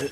I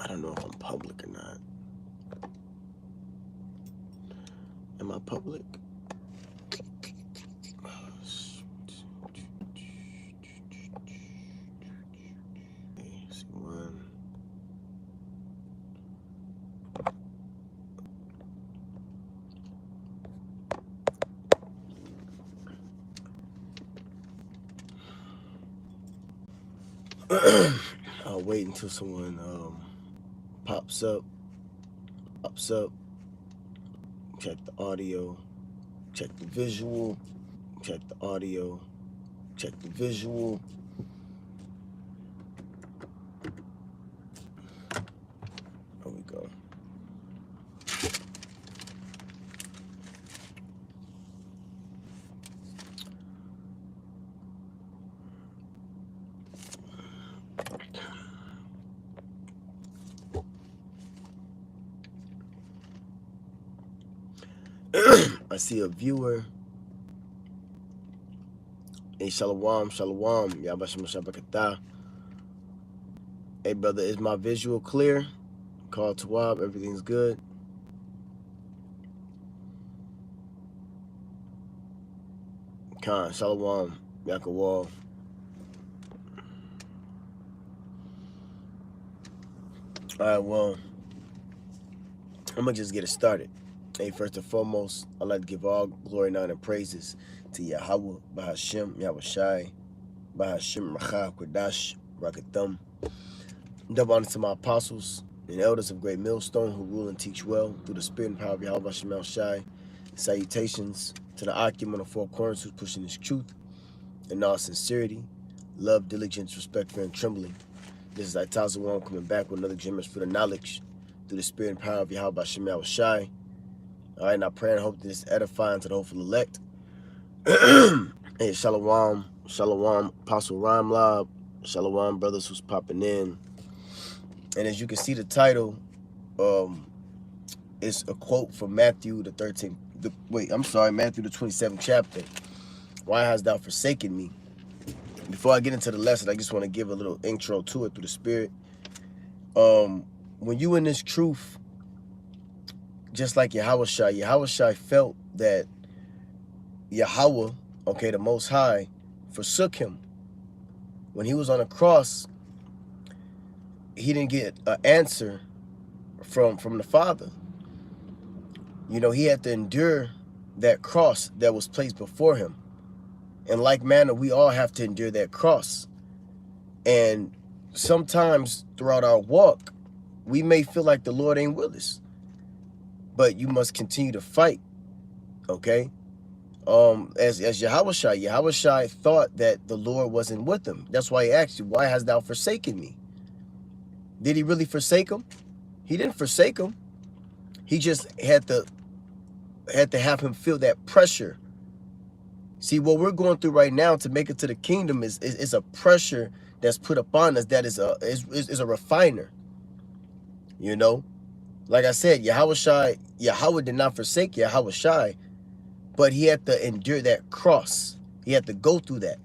don't know if I'm public or not. Am I public? I'll wait until someone pops up. Check the audio, check the visual, check the audio, check the visual. There we go. I see a viewer. Hey, shalom. Yabashim Shabakata. Hey, brother, is my visual clear? Call Tawab, everything's good. Khan, shalom, Yakawal. All right, well, I'm going to just get it started. Hey, first and foremost, I'd like to give all glory, honor, and praises to Yahweh, Bahashim, Yahushai, Bahashim, Rachav, Kodash, Rakatham. Double honor to my apostles and elders of Great Millstone who rule and teach well through the spirit and power of Yahweh, Bahashim, Yahushai. Salutations to the Akim on the four corners who's pushing his truth in all sincerity, love, diligence, respect, fear, and trembling. This is Itazawam coming back with another generous for the knowledge through the spirit and power of Yahweh, Bahashim, Yahushai. All right, and I pray and hope that it's edifying to the hopeful elect. Hey, shalom, Apostle Rhyme shalom, brothers who's popping in. And as you can see, the title is a quote from Matthew the 27th chapter. Why hast thou forsaken me? Before I get into the lesson, I just want to give a little intro to it through the spirit. When you in this truth, just like Yahushai felt that Yahweh, okay, the Most High, forsook him. When he was on the cross, he didn't get an answer from the Father. You know, he had to endure that cross that was placed before him. In like manner, we all have to endure that cross. And sometimes throughout our walk, we may feel like the Lord ain't with us. But you must continue to fight, okay? As Yahushai thought that the Lord wasn't with him. That's why he asked you, why hast thou forsaken me? Did he really forsake him? He didn't forsake him. He just had to have him feel that pressure. See, what we're going through right now to make it to the kingdom is a pressure that's put upon us that is a refiner. You know? Like I said, Yahweh did not forsake Yahushai, but he had to endure that cross. He had to go through that.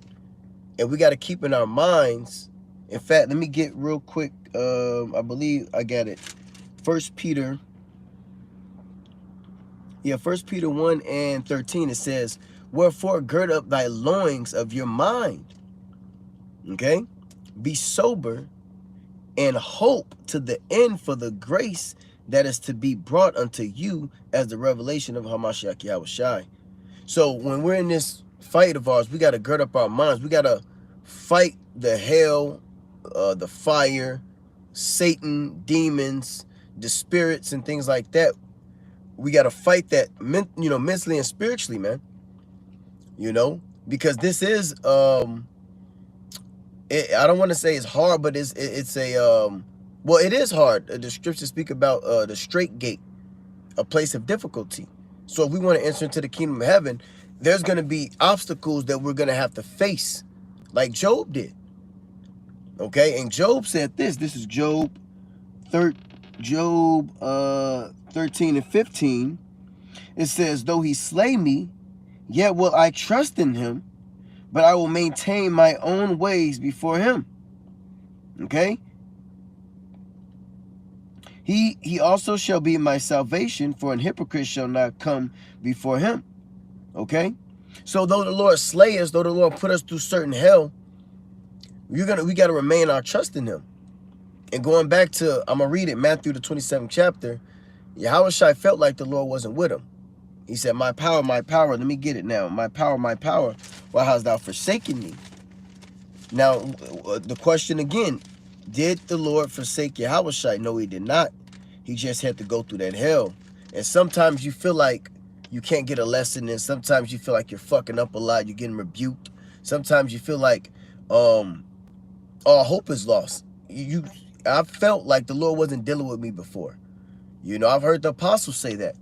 And we got to keep in our minds. In fact, let me get real quick I believe I got it. First Peter. Yeah, First Peter 1:13. It says, "Wherefore gird up thy loins of your mind." Okay, be sober and hope to the end for the grace that is to be brought unto you as the revelation of Hamashiach Yahushai. So when we're in this fight of ours, we got to gird up our minds. We got to fight the hell, the fire, Satan, demons, the spirits, and things like that. We got to fight that, mentally and spiritually, man. Because this is, I don't want to say it's hard, but it's well, it is hard. The scriptures speak about the straight gate, a place of difficulty. So if we want to enter into the kingdom of heaven, there's going to be obstacles that we're going to have to face, like Job did. Okay, and Job said this. This is Job 13:15. It says, "Though he slay me, yet will I trust in him, but I will maintain my own ways before him." Okay? He also shall be my salvation, for an hypocrite shall not come before him. Okay? So though the Lord slay us, though the Lord put us through certain hell, we got to remain our trust in him. And going back to, I'm going to read it, Matthew the 27th chapter, Yahushua felt like the Lord wasn't with him. He said, my power, let me get it now. My power, why hast thou forsaken me? Now, the question again, did the Lord forsake Yahushua? No, he did not. He just had to go through that hell. And sometimes you feel like you can't get a lesson, and sometimes you feel like you're fucking up a lot, you're getting rebuked. Sometimes you feel like all hope is lost. I felt like the Lord wasn't dealing with me before. I've heard the apostles say that.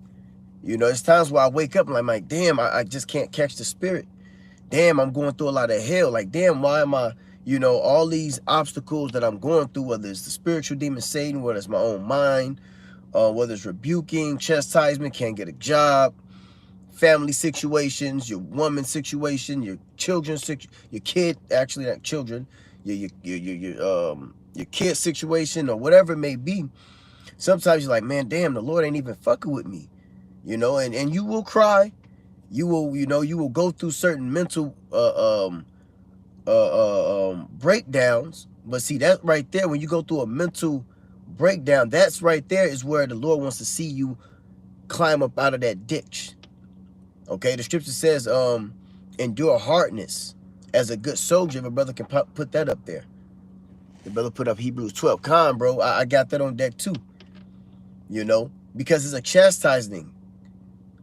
There's times where I wake up and I'm like, damn, I just can't catch the spirit. Damn, I'm going through a lot of hell. Like, damn, why am I, all these obstacles that I'm going through, whether it's the spiritual demon Satan, whether it's my own mind, whether it's rebuking, chastisement, can't get a job, family situations, your woman situation, your children, your kid, actually not children, your kid situation, or whatever it may be. Sometimes you're like, man, damn, the Lord ain't even fucking with me. And you will cry. You will go through certain mental breakdowns. But see, that right there, when you go through a mental breakdown, that's right there is where the Lord wants to see you climb up out of that ditch. Okay, the scripture says, endure hardness as a good soldier. If a brother can put that up there. The brother put up Hebrews 12. Con, bro, I got that on deck too. Because it's a chastising.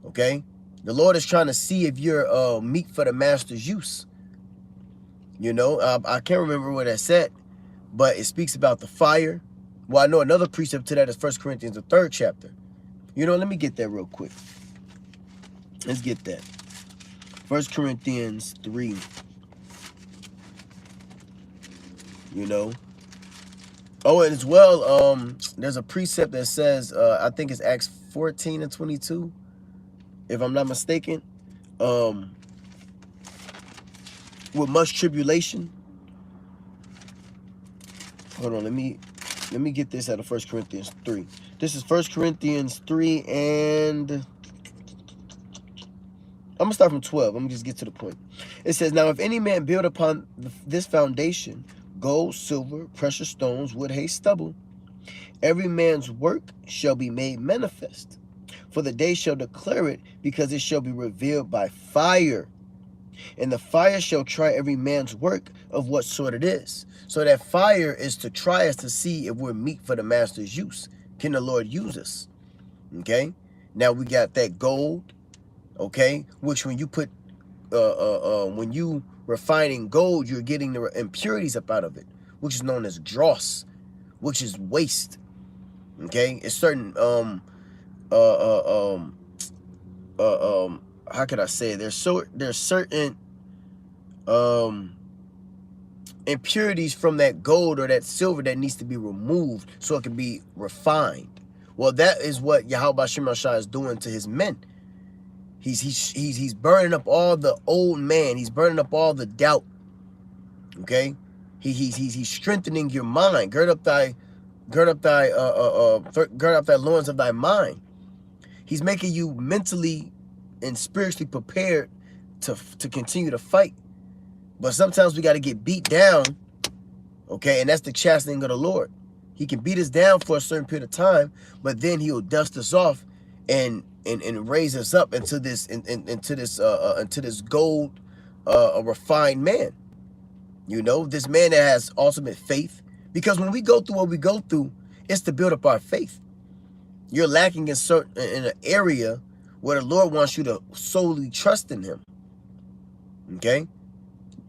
Okay, the Lord is trying to see if you're meek for the master's use. I can't remember what that said, but it speaks about the fire. Well, I know another precept to that is 1 Corinthians, the 3rd chapter. Let me get that real quick. Let's get that. 1 Corinthians 3. Oh, and as well, there's a precept that says, I think it's Acts 14:22, if I'm not mistaken, with much tribulation. Hold on, let me get this out of 1 Corinthians 3. This is 1 Corinthians 3, and I'm gonna start from 12. Let me just get to the point. It says, now if any man build upon this foundation, gold, silver, precious stones, wood, hay, stubble, every man's work shall be made manifest. For the day shall declare it, because it shall be revealed by fire. And the fire shall try every man's work of what sort it is. So that fire is to try us to see if we're meet for the master's use. Can the Lord use us? Okay. Now we got that gold. Okay. Which when you put, when you refining gold, you're getting the impurities up out of it, which is known as dross, which is waste. Okay. It's certain, how could I say it? There's certain impurities from that gold or that silver that needs to be removed so it can be refined. Well, that is what Yahweh Shem Shah is doing to his men. He's burning up all the old man. He's burning up all the doubt. Okay, he's strengthening your mind. Gird up thy gird up thy loins of thy mind. He's making you mentally and spiritually prepared to continue to fight. But sometimes we got to get beat down, okay? And that's the chastening of the Lord. He can beat us down for a certain period of time, but then he'll dust us off and raise us up into this into this gold a refined man. You know, this man that has ultimate faith. Because when we go through what we go through, it's to build up our faith. You're lacking in an area where the Lord wants you to solely trust in him. Okay?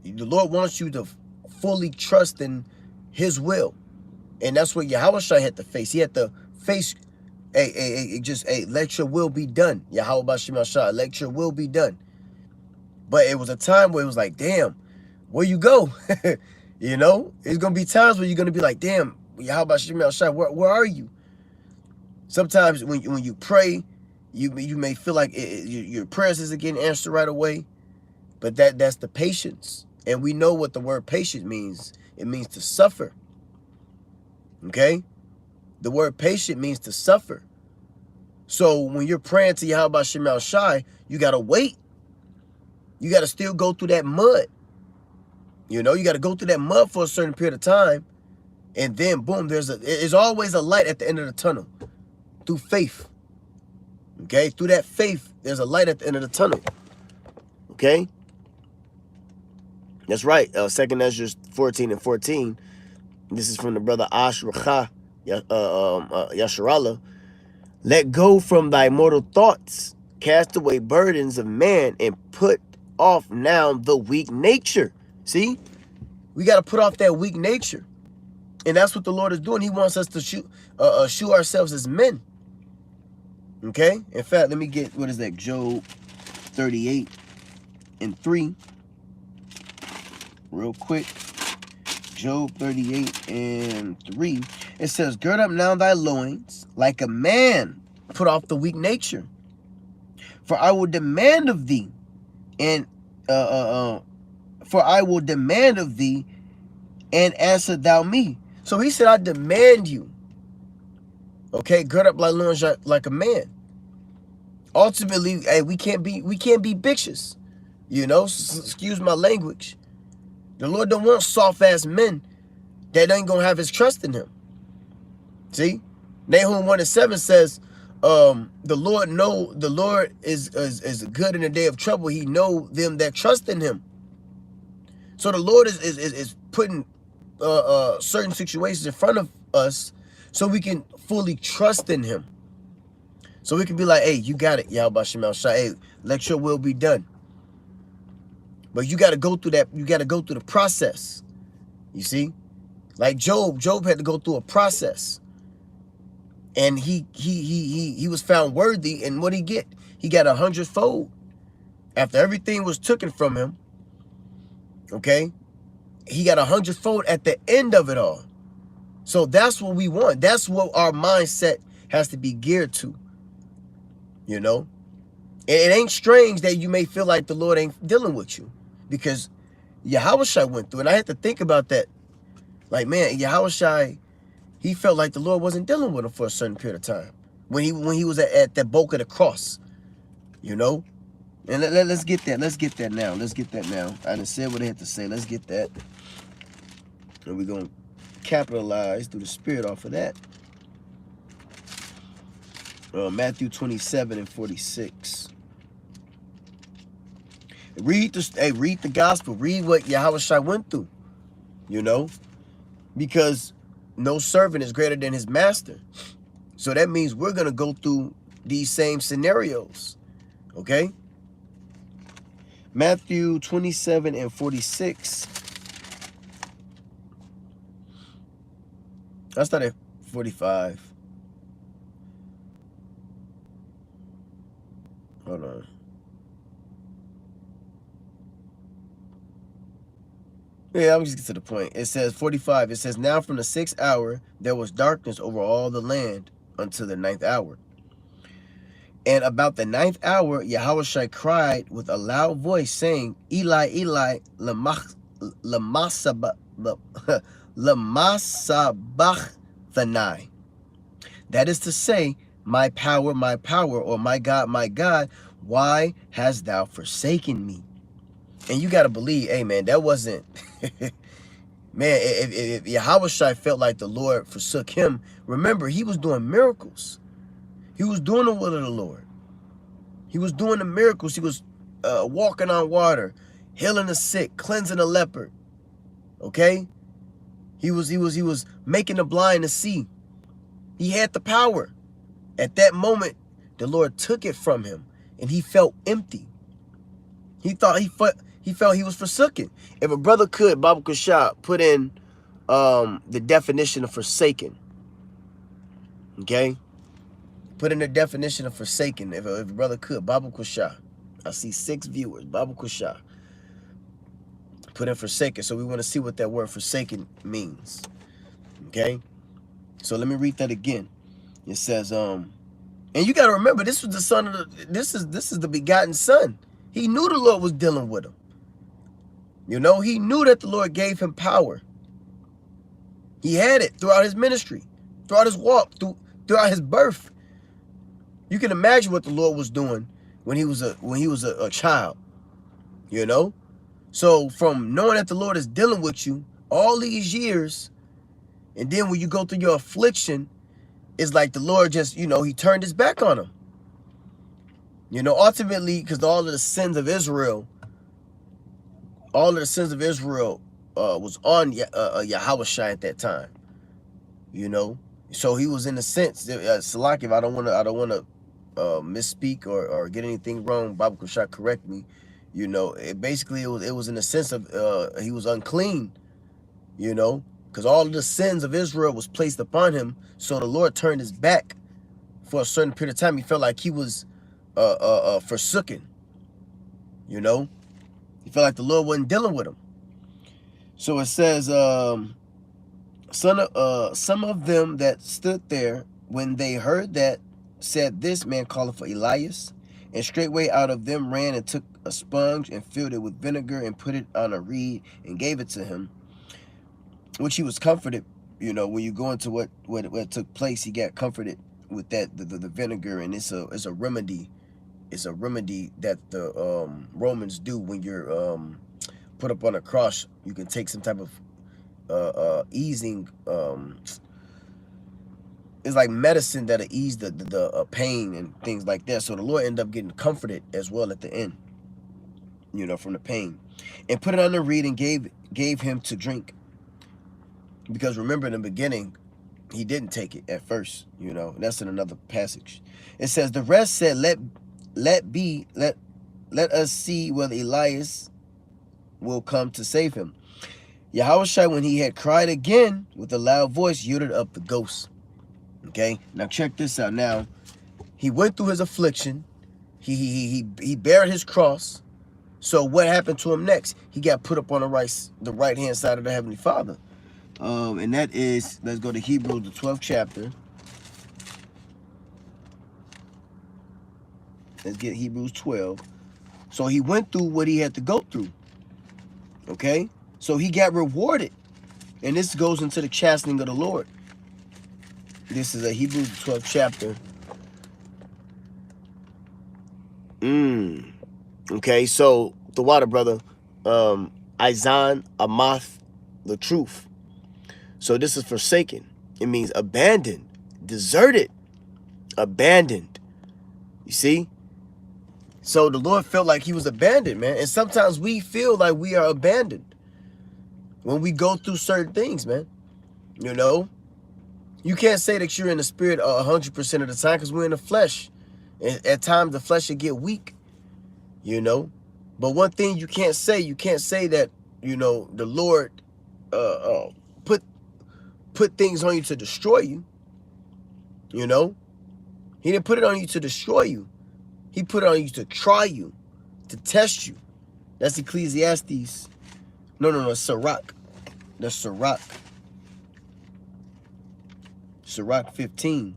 The Lord wants you to fully trust in his will. And that's what Yahushua had to face. He had to face let your will be done. Yahweh Bashim Ashah, let your will be done. But it was a time where it was like, damn, where you go? You know, it's going to be times where you're going to be like, damn, Yahweh Bashim Ashah, where are you? Sometimes when you pray, you may feel like your prayers isn't getting answered right away. But that's the patience. And we know what the word patient means. It means to suffer. Okay? The word patient means to suffer. So when you're praying to Yahweh Bashim Shai, you got to wait. You got to still go through that mud. You know, you got to go through that mud for a certain period of time. And then, boom, there's always a light at the end of the tunnel. Through faith. Okay? Through that faith, there's a light at the end of the tunnel. Okay? That's right. 2nd Ezra 14:14. This is from the brother Ashracha Yasharallah. Let go from thy mortal thoughts. Cast away burdens of man and put off now the weak nature. See? We got to put off that weak nature. And that's what the Lord is doing. He wants us to show ourselves as men. Okay? In fact, let me get, what is that? Job 38:3. Real quick. Job 38:3. It says, gird up now thy loins like a man. Put off the weak nature. For I will demand of thee. And for I will demand of thee and answer thou me. So he said, I demand you. Okay, gird up thy loins like a man. Ultimately, hey, we can't be bitches. You know, excuse my language. The Lord don't want soft-ass men that ain't gonna have his trust in him. See? Nahum 1:7 says, the Lord is good in the day of trouble. He know them that trust in him. So the Lord is putting certain situations in front of us so we can fully trust in him. So we can be like, hey, you got it, Yahweh Shemel Shai. Hey, let your will be done. But you got to go through that. You got to go through the process. You see? Like Job had to go through a process. And he was found worthy. And what did he get? He got 100-fold. After everything was taken from him, okay, he got 100-fold at the end of it all. So that's what we want. That's what our mindset has to be geared to. You know? It ain't strange that you may feel like the Lord ain't dealing with you. Because Yahushua went through, and I had to think about that. Like, man, Yahushua, he felt like the Lord wasn't dealing with him for a certain period of time. When he was at the bulk of the cross. You know? And let's get that. Let's get that now. Let's get that now. I done said what I had to say. Let's get that. And we're going to capitalize through the Spirit off of that. Matthew 27:46. Read the gospel. Read what Yahushua went through. You know? Because no servant is greater than his master. So that means we're going to go through these same scenarios. Okay? Matthew 27:46. I started at 45. Hold on. Yeah, I'm just get to the point. It says 45. It says, now from the 6th hour there was darkness over all the land until the 9th hour. And about the 9th hour, Yahushua cried with a loud voice, saying, Eli, Eli, lama sabachthani. Thanai. That is to say, my power, or my God, why hast thou forsaken me? And you got to believe, hey, man, that wasn't, man, if Yahushua felt like the Lord forsook him, remember, he was doing miracles. He was doing the will of the Lord. He was doing the miracles. He was walking on water, healing the sick, cleansing the leper. Okay? He was making the blind to see. He had the power. At that moment, the Lord took it from him, and he felt empty. He felt he was forsaken. If a brother could, Baba Kushab, put in the definition of forsaken. Okay? Put in the definition of forsaken. If a brother could, Baba Kushab. I see 6 viewers. Baba Kushab. Put in forsaken. So we want to see what that word forsaken means. Okay? So let me read that again. It says, and you got to remember, this was the son of the, this is the begotten son. He knew the Lord was dealing with him. You know, he knew that the Lord gave him power. He had it throughout his ministry, throughout his walk, throughout his birth. You can imagine what the Lord was doing when he was a child. You know? So from knowing that the Lord is dealing with you all these years, and then when you go through your affliction, it's like the Lord just, you know, he turned his back on him. You know, ultimately, because all of the sins of Israel, was on Yahushua at that time. You know, so he was in a sense, Salaki, I don't want to misspeak or get anything wrong. Baba Kushak, correct me. You know, it was in the sense of he was unclean. You know, because all of the sins of Israel was placed upon him. So the Lord turned his back for a certain period of time. He felt like he was forsaken. You know, he felt like the Lord wasn't dealing with him. So it says, some of them that stood there, when they heard that, said, this man calleth for Elias. And straightway out of them ran and took a sponge and filled it with vinegar and put it on a reed and gave it to him, which he was comforted. You know, when you go into what took place, he got comforted with that the vinegar, and it's a remedy. It's a remedy that the Romans do when you're put up on a cross. You can take some type of easing. It's like medicine that'll ease the pain and things like that. So the Lord ended up getting comforted as well at the end, you know, from the pain, and put it on the reed and gave him to drink. Because remember, in the beginning, he didn't take it at first, you know. And that's in another passage. It says, the rest said, let us see whether Elias will come to save him. Yahushua, when he had cried again with a loud voice, yielded up the ghost. Okay, now check this out. Now, he went through his affliction. He bared his cross. So what happened to him next? He got put up on the right hand side of the Heavenly Father. And that is, let's go to Hebrews, the 12th chapter. Let's get Hebrews 12. So he went through what he had to go through. Okay? So he got rewarded. And this goes into the chastening of the Lord. This is a Hebrews 12th chapter. Okay, so the water, brother. Izan, Amath, the truth. So this is forsaken. It means abandoned, deserted, abandoned. You see? So the Lord felt like he was abandoned, man. And sometimes we feel like we are abandoned when we go through certain things, man. You know? You can't say that you're in the spirit 100% of the time, because we're in the flesh. And at times the flesh will get weak, you know. But one thing you can't say that, you know, the Lord put things on you to destroy you. You know, he didn't put it on you to destroy you. He put it on you to try you, to test you. That's Ecclesiastes. No, Sirach. That's Sirach. Sirach 15.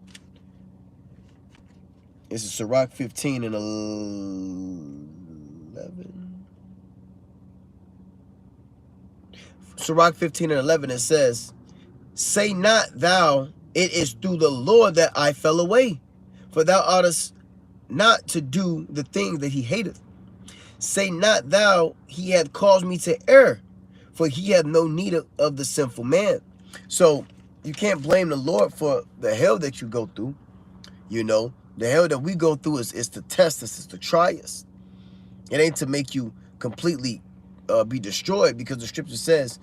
This is Sirach 15 and 11. Sirach 15 and 11, it says, say not thou it is through the Lord that I fell away. For thou oughtest not to do the thing that he hateth. Say not thou, he hath caused me to err, for he hath no need of the sinful man. So you can't blame the Lord for the hell that you go through. You know, the hell that we go through is to test us, is to try us. It ain't to make you completely be destroyed, because the scripture says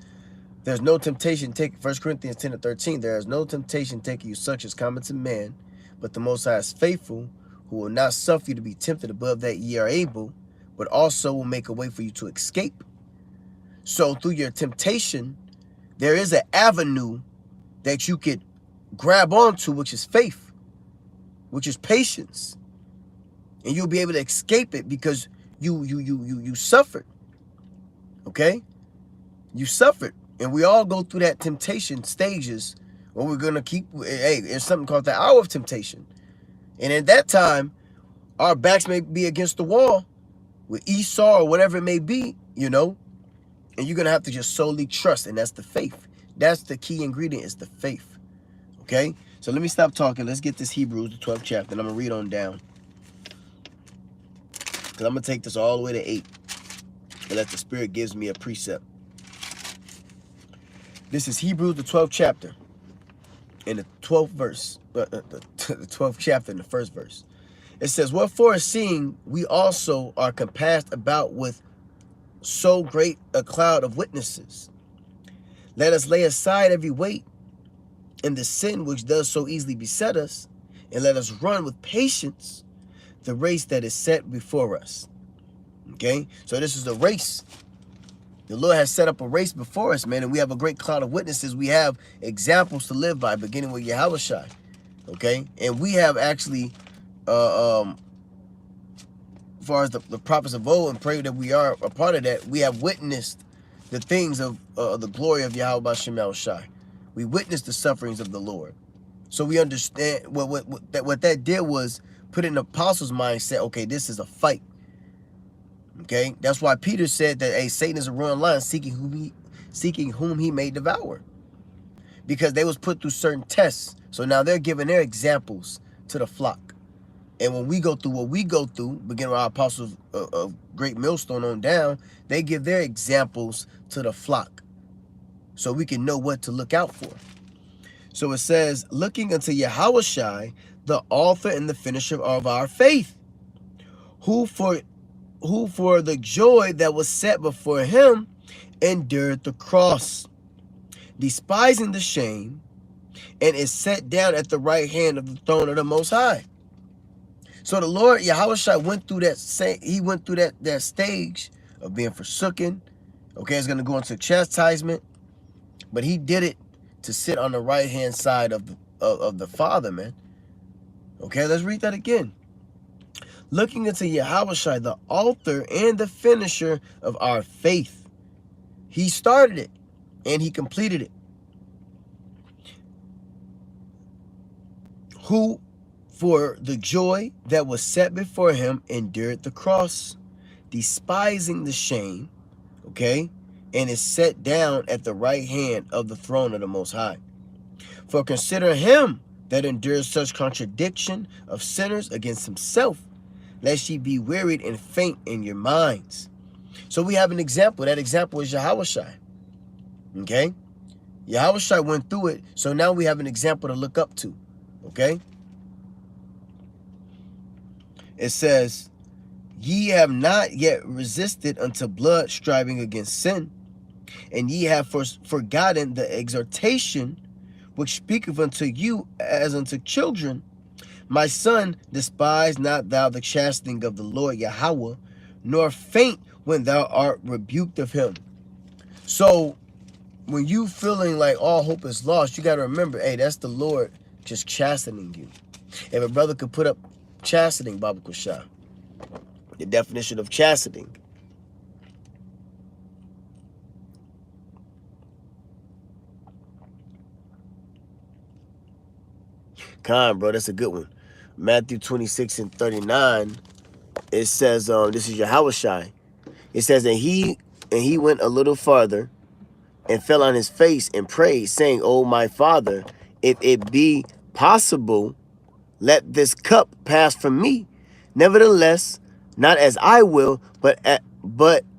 there's no temptation taken, 1 Corinthians 10:13, there is no temptation taking you such as common to man, but the Most High is faithful, who will not suffer you to be tempted above that ye are able, but also will make a way for you to escape. So through your temptation, there is an avenue that you could grab onto, which is faith, which is patience. And you'll be able to escape it because you suffered. Okay? You suffered. And we all go through that temptation stages where we're going to keep, hey, there's something called the hour of temptation. And at that time, our backs may be against the wall with Esau or whatever it may be, you know, and you're going to have to just solely trust, and that's the faith. That's the key ingredient, is the faith, okay? So let me stop talking. Let's get this Hebrews, the 12th chapter, and I'm going to read on down, because I'm going to take this all the way to 8, and let the Spirit gives me a precept. This is Hebrews, the 12th chapter, in the 12th verse, the 12th chapter in the first verse. It says, wherefore, seeing we also are compassed about with so great a cloud of witnesses, let us lay aside every weight and the sin which does so easily beset us, and let us run with patience the race that is set before us. Okay, so this is the race. The Lord has set up a race before us, man, and we have a great cloud of witnesses. We have examples to live by, beginning with Yahushua. Okay, and we have actually as far as the prophets of old, and pray that we are a part of that, we have witnessed the things of the glory of Yahweh Shemel Shai. We witnessed the sufferings of the Lord. So we understand what that did was put in the apostles' mindset, okay, this is a fight. Okay? That's why Peter said that, hey, Satan is a roaring lion seeking whom he may devour. Because they was put through certain tests. So now they're giving their examples to the flock. And when we go through what we go through, beginning with our apostles of Great Millstone on down, they give their examples to the flock, so we can know what to look out for. So it says, looking unto Yahushua, the author and the finisher of our faith, who for the joy that was set before him endured the cross, despising the shame, and is set down at the right hand of the throne of the Most High. So the Lord Yahushua went through that stage of being forsaken. Okay, it's going to go into chastisement, but he did it to sit on the right hand side of the Father, man. Okay, let's read that again. Looking into Yahushua, the author and the finisher of our faith. He started it and he completed it. Who for the joy that was set before him endured the cross, despising the shame, okay, and is set down at the right hand of the throne of the Most High. For consider him that endures such contradiction of sinners against himself, lest ye be wearied and faint in your minds. So we have an example. That example is Yahushua. Okay? Yahushua went through it, so now we have an example to look up to. Okay? It says, ye have not yet resisted unto blood striving against sin, and ye have forgotten the exhortation which speaketh unto you as unto children. My son, despise not thou the chastening of the Lord Yahweh, nor faint when thou art rebuked of him. So when you feeling like all hope is lost, you got to remember, hey, that's the Lord just chastening you. If a brother could put up chastening, Baba Kushah, the definition of chastening. Khan, bro, that's a good one. Matthew 26:39, it says, this is Yahushua. It says, and he went a little farther and fell on his face and prayed, saying, O my Father, if it be possible, let this cup pass from me. Nevertheless, not as I will, but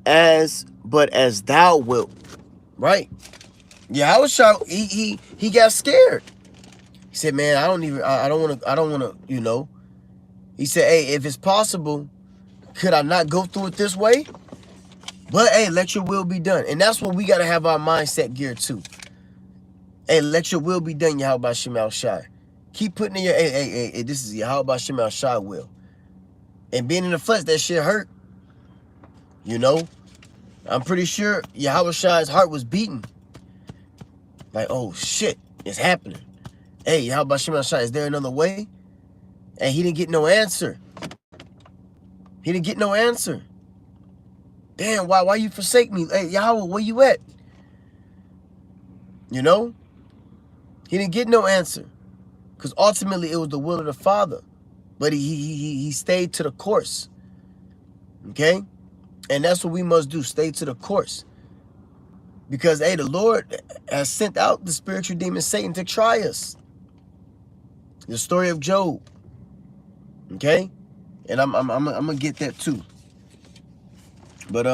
as thou wilt. Right? Yahushua, he got scared. He said, man, I don't want to, you know. He said, hey, if it's possible, could I not go through it this way? But hey, let your will be done. And that's what we got to have our mindset geared to. Hey, let your will be done, Yahweh Shema Shai. Keep putting in your, hey, this is Yahweh Shema Shai will. And being in the flesh, that shit hurt. You know? I'm pretty sure Yahweh Shai's heart was beating. Like, oh shit, it's happening. Hey, Yahweh Shema Shai, is there another way? And he didn't get no answer. He didn't get no answer. Damn, why you forsake me? Hey, Yahweh, where you at? You know? He didn't get no answer. Because ultimately it was the will of the Father. But he stayed to the course. Okay? And that's what we must do. Stay to the course. Because, hey, the Lord has sent out the spiritual demon Satan to try us. The story of Job. Okay? And I'm gonna get that too. But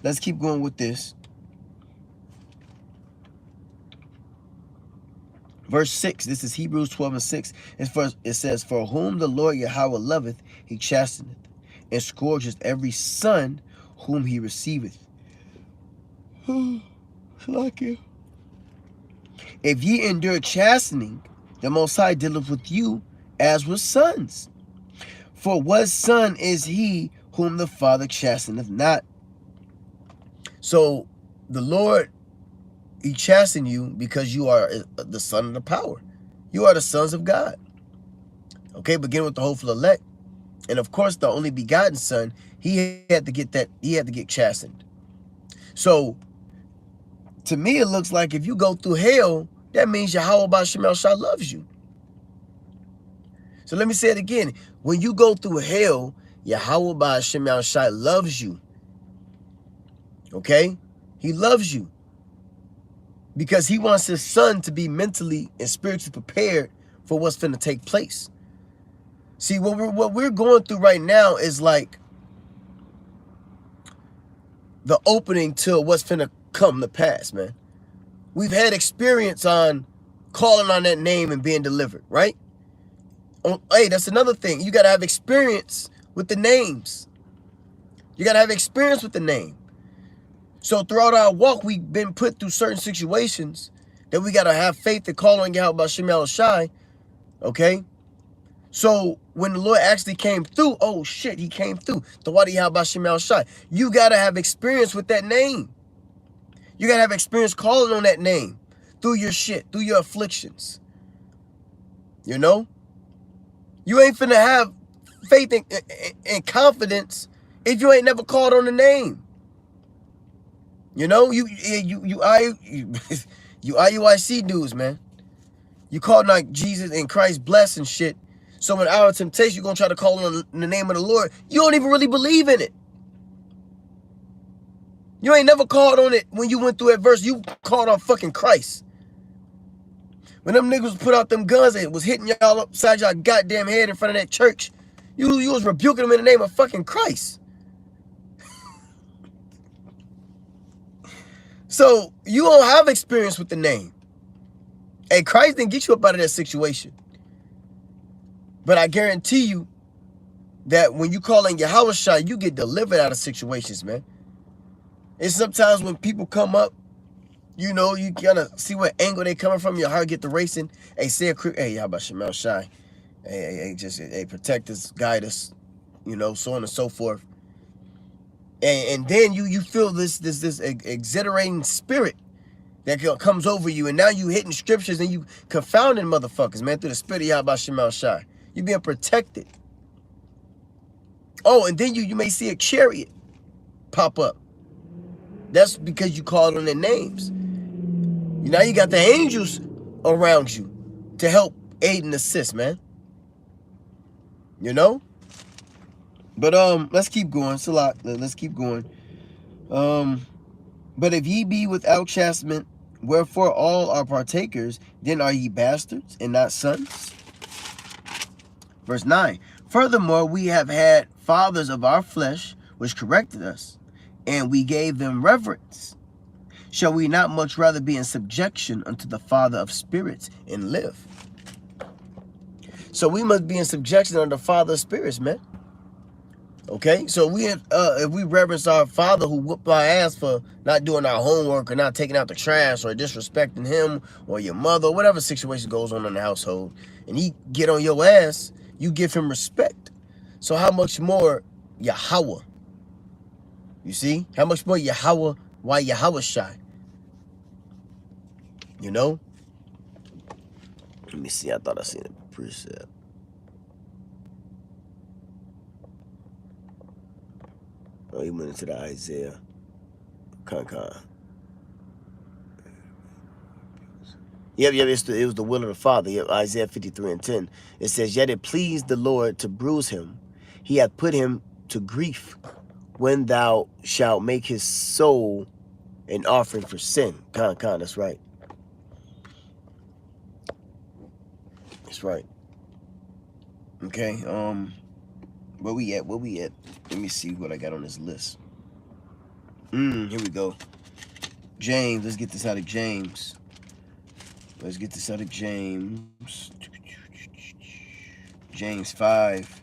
let's keep going with this. Verse 6, this is Hebrews 12:6. It says, for whom the Lord Yahweh loveth, he chasteneth, and scourgeth every son whom he receiveth. Like you. If ye endure chastening, the Most High dealeth with you as with sons. For what son is he whom the Father chasteneth not? So the Lord, he chasten you because you are the son of the power. You are the sons of God. Okay, begin with the hopeful elect. And of course, the only begotten son, he had to get chastened. So to me, it looks like if you go through hell, that means Yahweh Shema Shai loves you. So let me say it again. When you go through hell, Yahweh Shema Shai loves you. Okay? He loves you. Because he wants his son to be mentally and spiritually prepared for what's finna take place. See, what we're going through right now is like the opening to what's finna come to pass, man. We've had experience on calling on that name and being delivered, right? Hey, that's another thing. You got to have experience with the names. You got to have experience with the name. So throughout our walk, we've been put through certain situations that we got to have faith to call on Yahweh Shema Shai, okay? So when the Lord actually came through, oh shit, he came through. The Wadi Yahweh Shema Shai. You got to have experience with that name. You got to have experience calling on that name through your shit, through your afflictions. You know? You ain't finna have faith and confidence if you ain't never called on the name. You know, you IUIC dudes, man. You call like Jesus and Christ bless and shit. So in our temptation, you're gonna try to call on the name of the Lord. You don't even really believe in it. You ain't never called on it when you went through that verse. You called on fucking Christ. When them niggas put out them guns and was hitting y'all upside y'all goddamn head in front of that church, you was rebuking them in the name of fucking Christ. So you don't have experience with the name. And Christ didn't get you up out of that situation. But I guarantee you that when you call in Yahweh Shai, you get delivered out of situations, man. And sometimes when people come up, you know, you gotta see what angle they coming from. Your heart get to racing. Hey, say a quick, hey, Yahweh Shema Shai. Hey, protect us, guide us, you know, so on and so forth. And then you feel this exhilarating spirit that comes over you, and now you hitting scriptures and you confounding motherfuckers, man, through the spirit of Yahweh Shema Shai. You being protected. Oh, and then you may see a chariot pop up. That's because you called on their names. Now you got the angels around you to help aid and assist, man. You know? But let's keep going. It's a lot. Let's keep going. But if ye be without chastisement, Wherefore all are partakers, then are ye bastards and not sons? Verse 9. Furthermore, we have had fathers of our flesh, which corrected us, and we gave them reverence. Shall we not much rather be in subjection unto the Father of spirits and live? So we must be in subjection unto the Father of spirits, man. Okay, so if we reverence our father who whooped our ass for not doing our homework or not taking out the trash or disrespecting him or your mother or whatever situation goes on in the household, and he get on your ass, you give him respect. So how much more Yahweh? You see? How much more Yahweh? Why Yahweh shy? You know? Let me see. I thought I seen a precept. Oh, he went into the Isaiah. Con. Yep, it was the will of the Father. Yep, Isaiah 53:10. It says, yet it pleased the Lord to bruise him. He hath put him to grief when thou shalt make his soul an offering for sin. Con, that's right. That's right. Okay, where we at? Let me see what I got on this list. Here we go. James, let's get this out of James. James 5.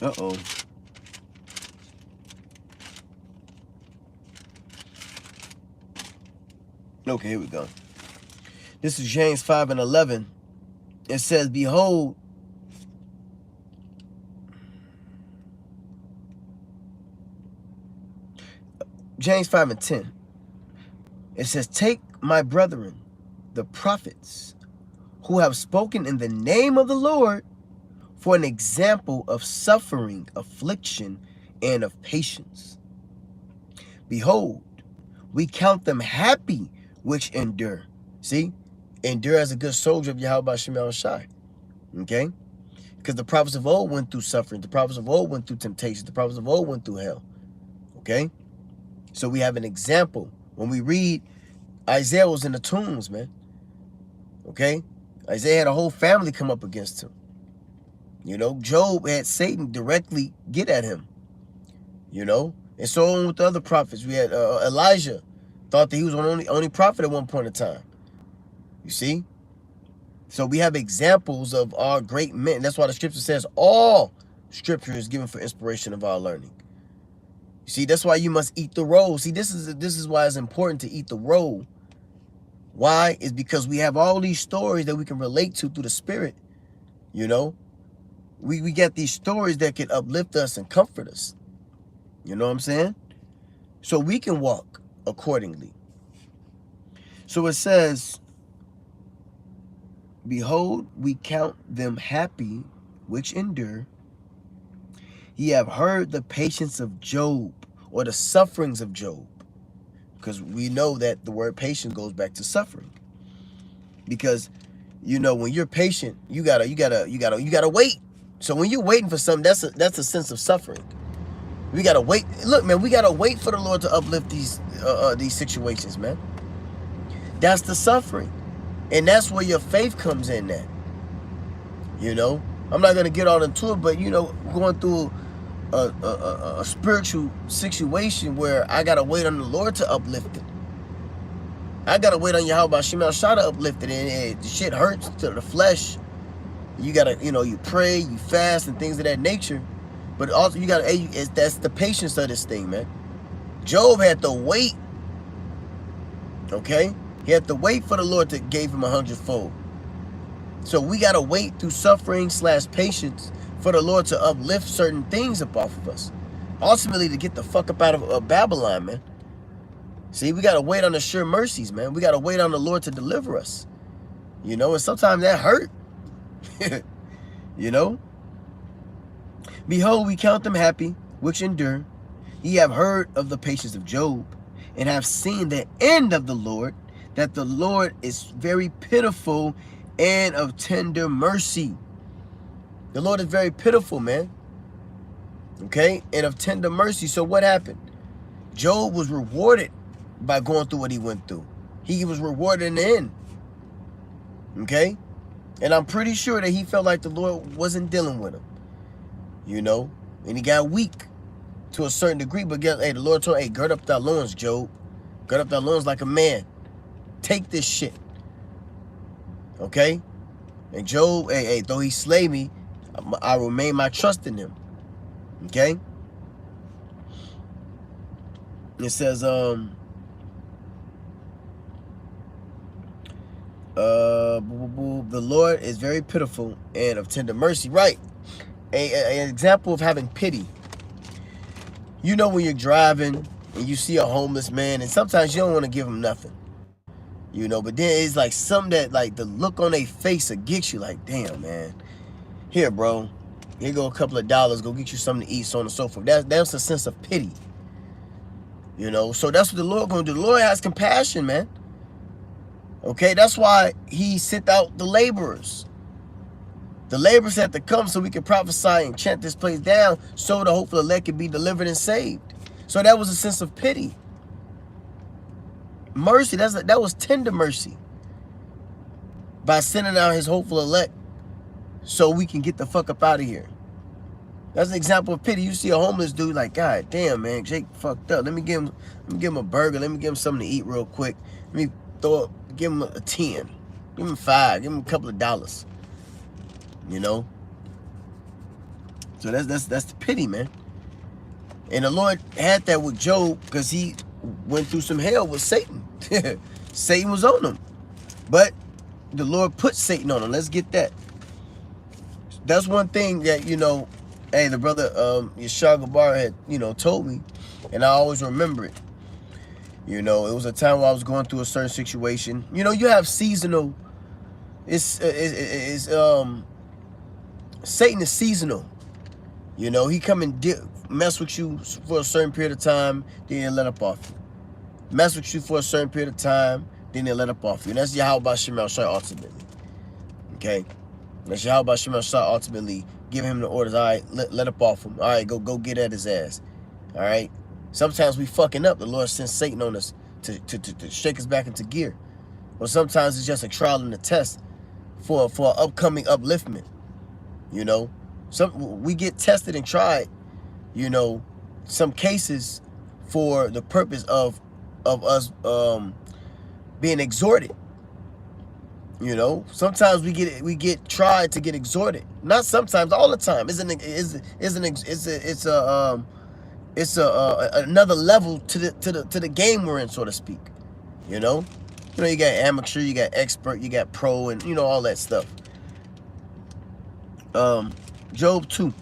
Uh-oh. Okay, here we go. This is James 5:11. It says, behold, James 5:10. It says, take my brethren, the prophets, who have spoken in the name of the Lord, for an example of suffering, affliction, and of patience. Behold, we count them happy which endure. See? Endure as a good soldier of Yahweh Shemel Shai. Okay? Because the prophets of old went through suffering. The prophets of old went through temptation. The prophets of old went through hell. Okay? So we have an example. When we read, Isaiah was in the tombs, man. Okay? Isaiah had a whole family come up against him. You know, Job had Satan directly get at him. You know? And so on with the other prophets. We had Elijah. Thought that he was the only prophet at one point in time. You see? So we have examples of our great men. That's why the scripture says all scripture is given for inspiration of our learning. You see, that's why you must eat the roll. See, this is why it's important to eat the roll. Why? Is because we have all these stories that we can relate to through the Spirit. You know? We get these stories that can uplift us and comfort us. You know what I'm saying? So we can walk accordingly. So it says, behold, we count them happy which endure. Ye have heard the patience of Job, or the sufferings of Job. Because we know that the word patient goes back to suffering. Because, you know, when you're patient, you gotta wait. So when you're waiting for something, that's a sense of suffering. We gotta wait. Look, man, we gotta wait for the Lord to uplift these situations, man. That's the suffering. And that's where your faith comes in at. You know? I'm not going to get all into it, but, you know, going through a spiritual situation where I got to wait on the Lord to uplift it. I got to wait on Yahweh Shemel Shah to uplift it. And the shit hurts to the flesh. You got to, you know, you pray, you fast, and things of that nature. But also, you got to, that's the patience of this thing, man. Job had to wait. Okay? He had to wait for the Lord to give him 100-fold. So we got to wait through suffering / patience for the Lord to uplift certain things up off of us. Ultimately, to get the fuck up out of Babylon, man. See, we got to wait on the sure mercies, man. We got to wait on the Lord to deliver us. You know, and sometimes that hurt. You know? Behold, we count them happy, which endure. Ye have heard of the patience of Job, and have seen the end of the Lord, that the Lord is very pitiful and of tender mercy. The Lord is very pitiful, man. Okay? And of tender mercy. So what happened? Job was rewarded by going through what he went through. He was rewarded in the end. Okay? And I'm pretty sure that he felt like the Lord wasn't dealing with him. You know? And he got weak to a certain degree. But hey, the Lord told him, hey, gird up thy loins, Job. Gird up thy loins like a man. Take this shit. Okay? And Job, hey, though he slay me, I remain my trust in him. Okay? It says, the Lord is very pitiful and of tender mercy. Right. An example of having pity. You know when you're driving and you see a homeless man, and sometimes you don't want to give him nothing. You know, but then it's like something that, like, the look on their face will get you like, damn, man. Here, bro. Here go a couple of dollars. Go get you something to eat, so on and so forth. That's a sense of pity. You know, so that's what the Lord going to do. The Lord has compassion, man. Okay, that's why he sent out the laborers. The laborers had to come so we could prophesy and chant this place down so the hopeful elect could be delivered and saved. So that was a sense of pity. Mercy, that was tender mercy. By sending out his hopeful elect so we can get the fuck up out of here. That's an example of pity. You see a homeless dude like, God damn, man, Jake fucked up. Let me give him a burger. Let me give him something to eat real quick. Let me give him a 10. Give him 5. Give him a couple of dollars. You know? So that's the pity, man. And the Lord had that with Job because he went through some hell with Satan. Satan was on him. But the Lord put Satan on him. Let's get that. That's one thing that, you know, hey, the brother Yeshua Gabar had, you know, told me, and I always remember it. You know, it was a time where I was going through a certain situation. You know, you have seasonal. Satan is seasonal. You know, he come and mess with you for a certain period of time, then he'll let up off you. Mess with you for a certain period of time, then he'll let up off you. And that's Yahweh Shemel Shai ultimately. Okay? That's Yahweh Shemel Shai ultimately give him the orders. All right, let up off him. All right, go get at his ass. All right? Sometimes we fucking up. The Lord sends Satan on us to shake us back into gear. Or sometimes it's just a trial and a test for upcoming upliftment. You know? We get tested and tried, you know, some cases for the purpose of us being exhorted. You know, sometimes we get tried to get exhorted. Not sometimes, all the time. It's another level to the game we're in, so to speak. You know, you got amateur, you got expert, you got pro, and you know all that stuff. Job 2.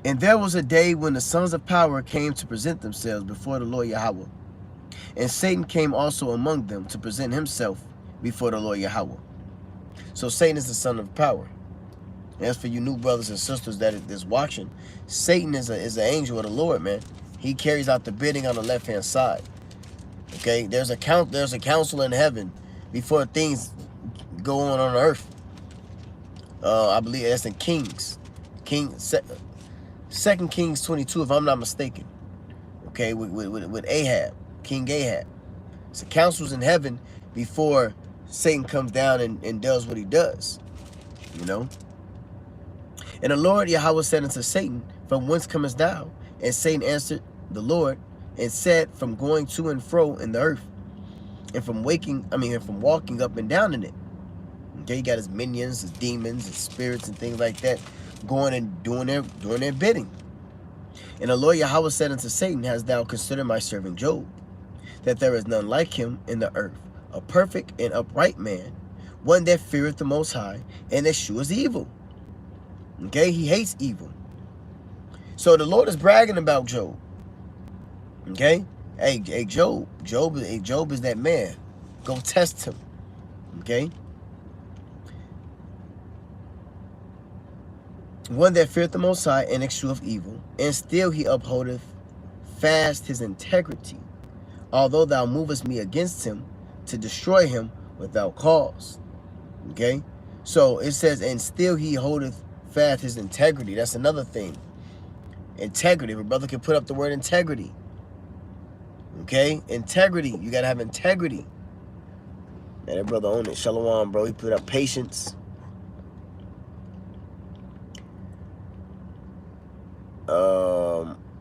And there was a day when the sons of power came to present themselves before the Lord Yahweh. And Satan came also among them to present himself before the Lord Yahweh. So Satan is the son of power. As for you new brothers and sisters that is watching, Satan is an angel of the Lord, man. He carries out the bidding on the left-hand side. Okay, there's a council in heaven before things go on earth. I believe that's in Kings. 2 Kings 22, if I'm not mistaken. Okay, with Ahab, King Ahab. So councils in heaven before Satan comes down and does what he does. You know? And the Lord Yahweh said unto Satan, from whence comest thou? And Satan answered the Lord and said, from going to and fro in the earth, and from walking up and down in it. Okay, he got his minions, his demons, his spirits, and things like that, going and doing their bidding. And the Lord Yahweh said unto Satan, hast thou considered my servant Job, that there is none like him in the earth, a perfect and upright man, one that feareth the Most High, and eschews evil. Okay, he hates evil. So the Lord is bragging about Job. Okay, hey Job is that man. Go test him. Okay. One that feareth the Most High and escheweth evil, and still he upholdeth fast his integrity, although thou movest me against him to destroy him without cause. Okay? So it says, and still he holdeth fast his integrity. That's another thing. Integrity. If a brother can put up the word integrity. Okay? Integrity. You got to have integrity. Man, that brother owned it. Shalom, bro. He put up patience.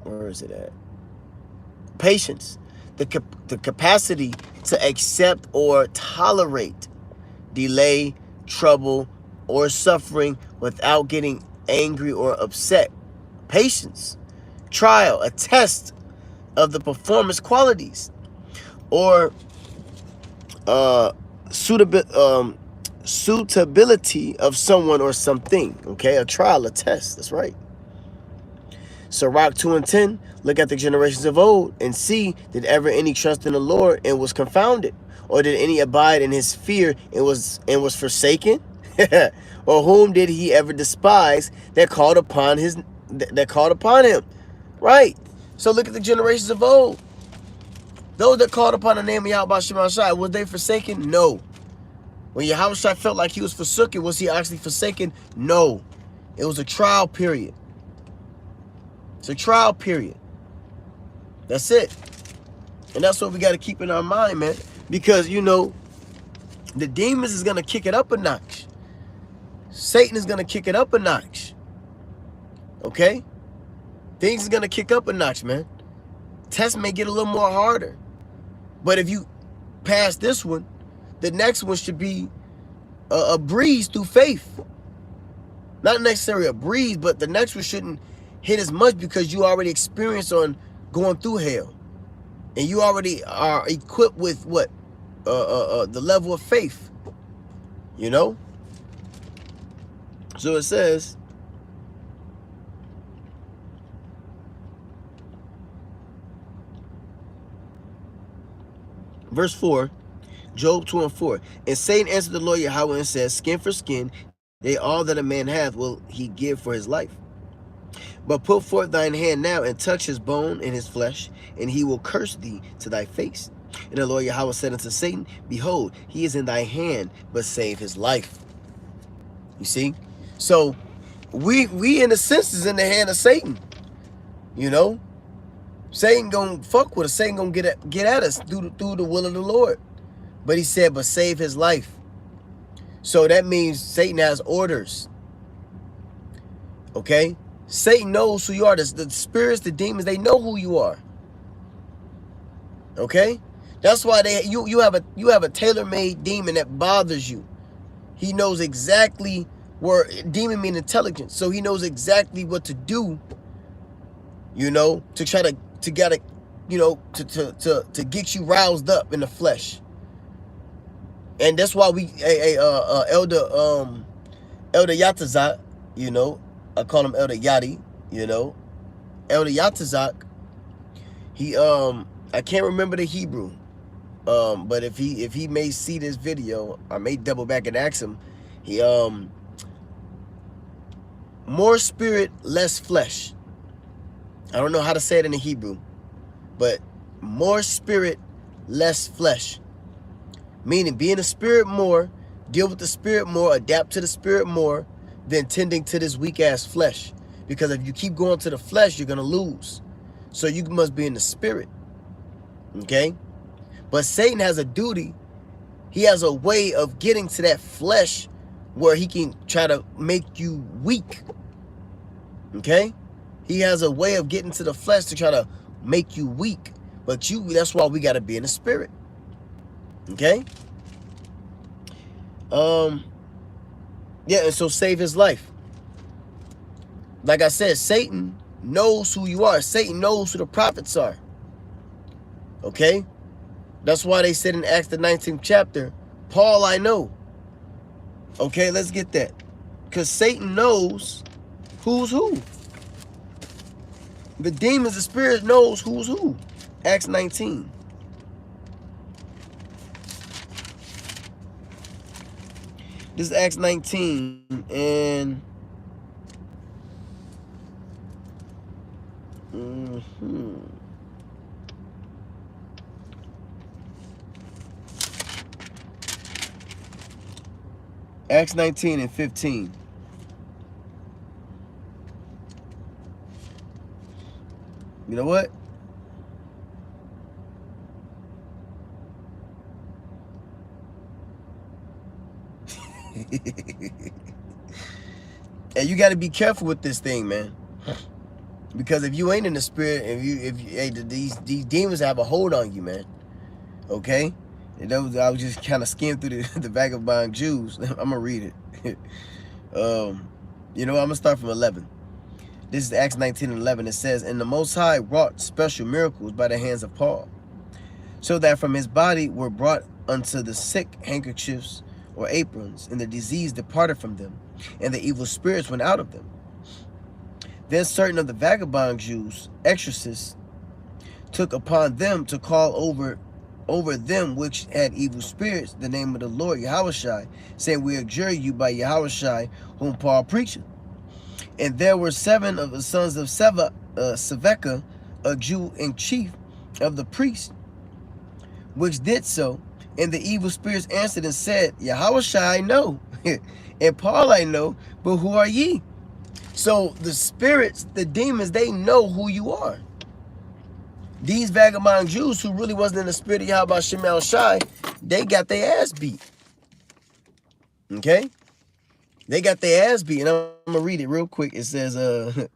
Where is it at? Patience. The capacity to accept or tolerate delay, trouble, or suffering without getting angry or upset. Patience. Trial, a test of the performance qualities or suitability of someone or something. Okay, a trial, a test. That's right. Sirach 2:10, look at the generations of old and see, did ever any trust in the Lord and was confounded? Or did any abide in his fear and was forsaken? Or whom did he ever despise that called upon him? Right. So look at the generations of old. Those that called upon the name of Yahweh Shema Shai, was they forsaken? No. When Yahweh Shai felt like he was forsaken, was he actually forsaken? No. It was a trial period. It's a trial period. That's it. And that's what we got to keep in our mind, man. Because, you know, the demons is going to kick it up a notch. Satan is going to kick it up a notch. Okay? Things is going to kick up a notch, man. Tests may get a little more harder. But if you pass this one, the next one should be a breeze through faith. Not necessarily a breeze, but the next one shouldn't hit as much because you already experienced on going through hell. And you already are equipped with what? The level of faith. You know? So it says, verse 4, Job 2:4. And Satan answered the Lord Yahweh and said, skin for skin, they all that a man hath will he give for his life. But put forth thine hand now and touch his bone and his flesh, and he will curse thee to thy face. And the Lord Yahweh said unto Satan, behold, he is in thy hand, but save his life. You see? So we in a sense is in the hand of Satan. You know? Satan gonna fuck with us. Satan gonna get at us through the will of the Lord. But he said, but save his life. So that means Satan has orders. Okay? Satan knows who you are. The spirits, the demons, they know who you are. Okay? That's why you have a tailor-made demon that bothers you. He knows exactly where demon means intelligence. So he knows exactly what to do, you know, to try to get you roused up in the flesh. And that's why we Elder Yatazak, you know, I call him Elder Yadi, you know. Elder Yatazak, he I can't remember the Hebrew. But if he may see this video, I may double back and ask him. He more spirit, less flesh. I don't know how to say it in the Hebrew, but more spirit, less flesh. Meaning be in the spirit more, deal with the spirit more, adapt to the spirit more than tending to this weak ass flesh. Because if you keep going to the flesh, you're gonna lose. So you must be in the spirit. Okay? But Satan has a duty. He has a way of getting to that flesh where he can try to make you weak. Okay? He has a way of getting to the flesh to try to make you weak. But that's why we got to be in the spirit. Okay? Yeah, and so save his life. Like I said, Satan knows who you are. Satan knows who the prophets are. Okay? That's why they said in Acts the 19th chapter, Paul I know. Okay, let's get that. Because Satan knows who's who. The demons, the spirit knows who's who. Acts 19. This is Acts 19 and Acts 19 and 15. You know what? And you got to be careful with this thing, man. Because if you ain't in the spirit, hey, these demons have a hold on you, man. Okay? And those, I was just kind of skimming through the vagabond Jews. I'm gonna read it. You know, I'm gonna start from 11. This is Acts 19:11. It says, "And the Most High wrought special miracles by the hands of Paul, so that from his body were brought unto the sick handkerchiefs or aprons, and the disease departed from them, and the evil spirits went out of them. Then certain of the vagabond Jews, exorcists, took upon them to call over them which had evil spirits the name of the Lord Yahushai, saying, We adjure you by Yahushai, whom Paul preacheth. And there were 7 of the sons of Seveka, a Jew and chief of the priests, which did so. And the evil spirits answered and said, Yahushai I know, and Paul I know, but who are ye? So the spirits, the demons, they know who you are. These vagabond Jews who really wasn't in the spirit of Yahweh Shemel Shai, they got their ass beat. Okay? They got their ass beat. And I'm going to read it real quick. It says, and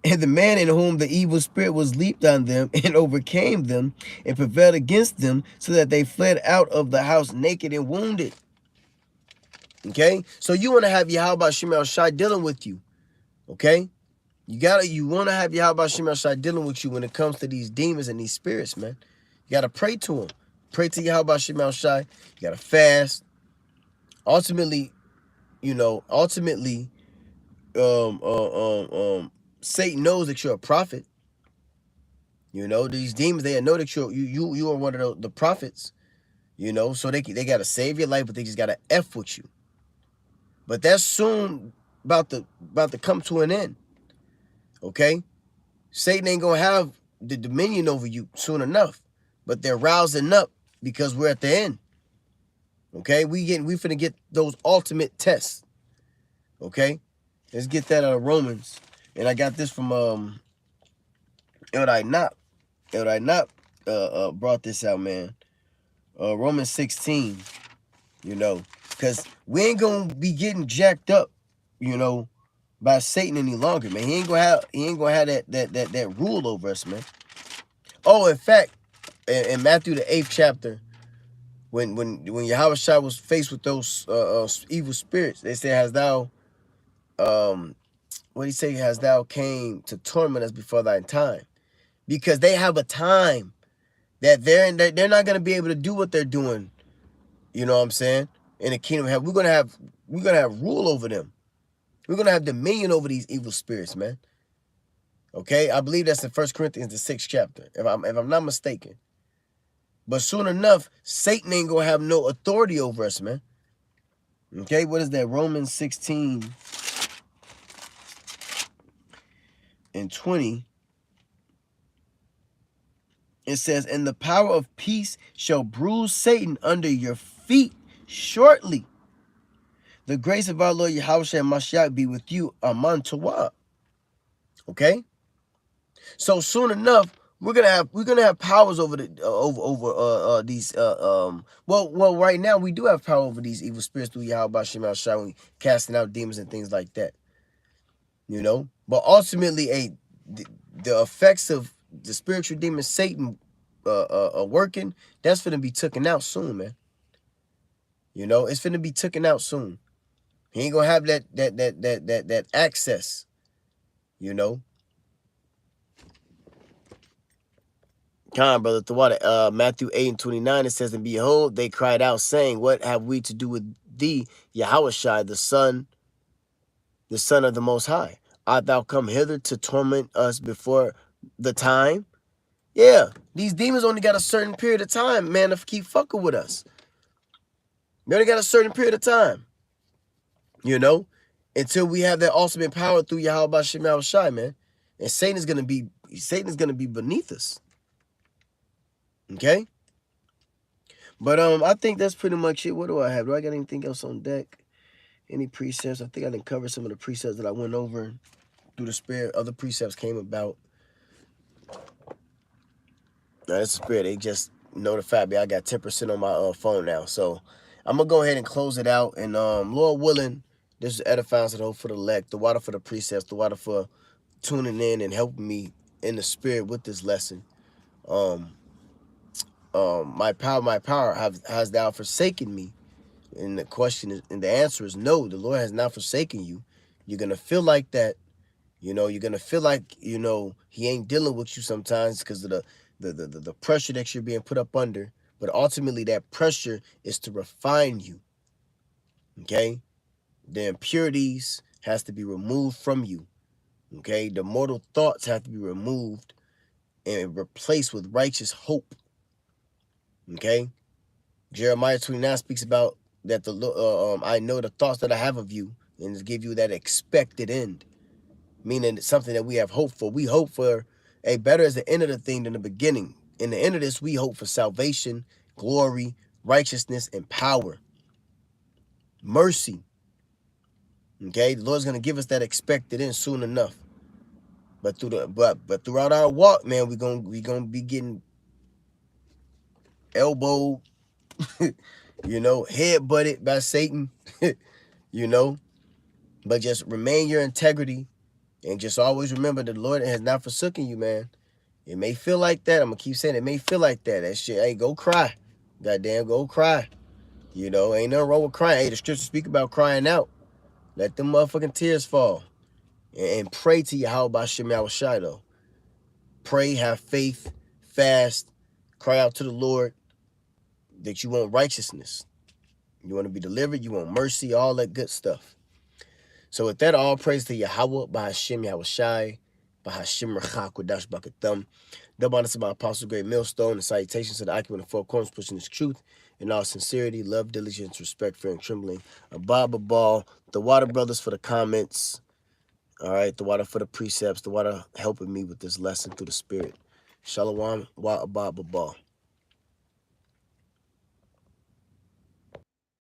the man in whom the evil spirit was leaped on them and overcame them and prevailed against them, so that they fled out of the house naked and wounded. Okay? So you want to have Yahweh Shemel Shai dealing with you. Okay? You want to have Yahweh Shemel Shai dealing with you when it comes to these demons and these spirits, man. You got to pray to them. Pray to Yahweh Shemel Shai. You got to fast. Ultimately, Satan knows that you're a prophet. You know, these demons, they know that you are one of the prophets. You know, so they got to save your life, but they just got to F with you. But that's soon about to come to an end. Okay? Satan ain't going to have the dominion over you soon enough. But they're rousing up because we're at the end. Okay? We finna get those ultimate tests. Okay? Let's get that out of Romans. And I got this from Eldai Knopp. Eldai Knopp brought this out, man. Romans 16. You know, because we ain't gonna be getting jacked up, you know, by Satan any longer, man. He ain't gonna have that rule over us, man. Oh, in fact, in Matthew the 8th chapter, when Yahushua was faced with those evil spirits, they say, "Has thou what do you say? Has thou came to torment us before thy time?" Because they have a time that they're not gonna be able to do what they're doing. You know what I'm saying? In the kingdom of heaven, we're gonna have rule over them. We're gonna have dominion over these evil spirits, man. Okay, I believe that's in 1 Corinthians the 6th chapter, if I'm not mistaken. But soon enough, Satan ain't gonna have no authority over us, man. Okay, what is that? Romans 16:20. It says, "And the power of peace shall bruise Satan under your feet shortly. The grace of our Lord Yahushua and Mashiach be with you, Aman Tawab." Okay? So soon enough, we're gonna have powers over these well right now we do have power over these evil spirits through Yahweh Shema Shai, casting out demons and things like that. You know? But ultimately, the effects of the spiritual demon Satan working, that's finna be taken out soon, man. You know, it's finna be taken out soon. He ain't gonna have that access, you know. Come on, brother. The water. Matthew 8:29, it says, "And behold, they cried out, saying, What have we to do with thee, Yahushai, the Son of the Most High? Art thou come hither to torment us before the time?" Yeah, these demons only got a certain period of time, man, to keep fucking with us. They only got a certain period of time, you know, until we have that ultimate power through Yahweh Shema Shai, man. And Satan is gonna be beneath us. Okay? But I think that's pretty much it. What do I have? Do I got anything else on deck? Any precepts? I think I didn't cover some of the precepts that I went over through the spirit. Other precepts came about. Now, that's the spirit. They just notified me I got 10% on my phone now. So I'm gonna go ahead and close it out. And Lord willing, this is edifying to the hope for the elect, the water for the precepts, the water for tuning in and helping me in the spirit with this lesson. Um, my power has thou forsaken me? And the question is, and the answer is no. The Lord has not forsaken you. You're gonna feel like that. You know, you're gonna feel like, you know, He ain't dealing with you sometimes because of the pressure that you're being put up under. But ultimately, that pressure is to refine you. Okay, the impurities has to be removed from you. Okay, the mortal thoughts have to be removed and replaced with righteous hope. Okay, Jeremiah 29 speaks about that I know the thoughts that I have of you, and to give you that expected end, meaning it's something that we have hope for. We hope for a better as the end of the thing than the beginning. In the end of this, we hope for salvation, glory, righteousness, and power, mercy. Okay, the Lord's gonna give us that expected end soon enough. But throughout our walk, man, we gonna be getting elbowed, you know, head butted by Satan, you know. But just remain your integrity and just always remember the Lord has not forsaken you, man. It may feel like that. I'm gonna keep saying it may feel like that. That shit, hey, go cry. Goddamn, go cry. You know, ain't nothing wrong with crying. Hey, the scriptures speak about crying out. Let them motherfucking tears fall. And pray to Yahweh B'Shem Yahushai, though. Pray, have faith, fast, cry out to the Lord that you want righteousness. You want to be delivered, you want mercy, all that good stuff. So with that, all praise to Yahweh B'Shem Yahushai, B'Shem Rachak Kodash Bakatham. Double honor to my apostle, great millstone, and salutations to the occupant of four corners, pushing his truth in all sincerity, love, diligence, respect, fear, and trembling. Ababa Ball, the Water Brothers for the comments. All right, the water for the precepts, the water helping me with this lesson through the spirit. Shalom, wa Ababa Ball.